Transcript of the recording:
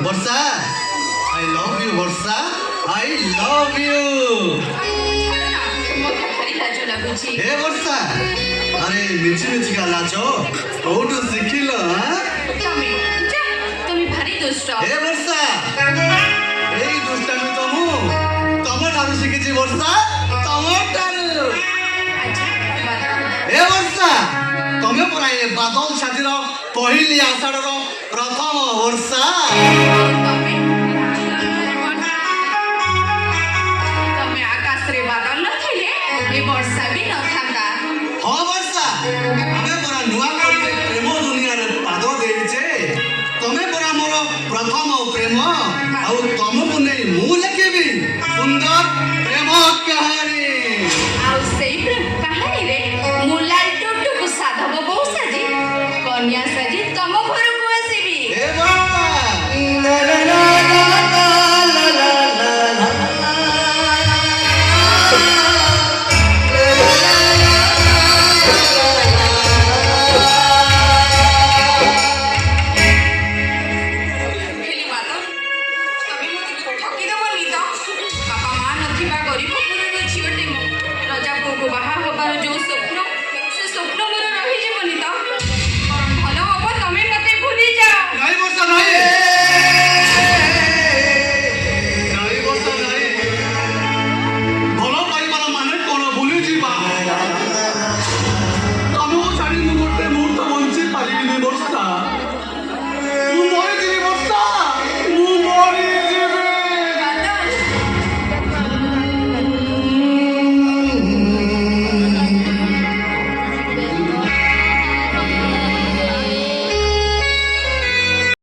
Varsha I love you Varsha I love you हे वर्षा अरे मिची मिची का लाजो कोठु शिखिल তুমি ভারি দুষ্ট हे वर्षा এই দুষ্টামি তো মু তমে ঠারু শিখিছি वर्षा তমে ঠারু हे वर्षा तमे परा ए बादल छातिर पहिली आषाढ़र प्रथम वर्षा তুমি আকাশরে বাদল নথিলে এই বর্ষা বি নথান্তা हाँ वर्षा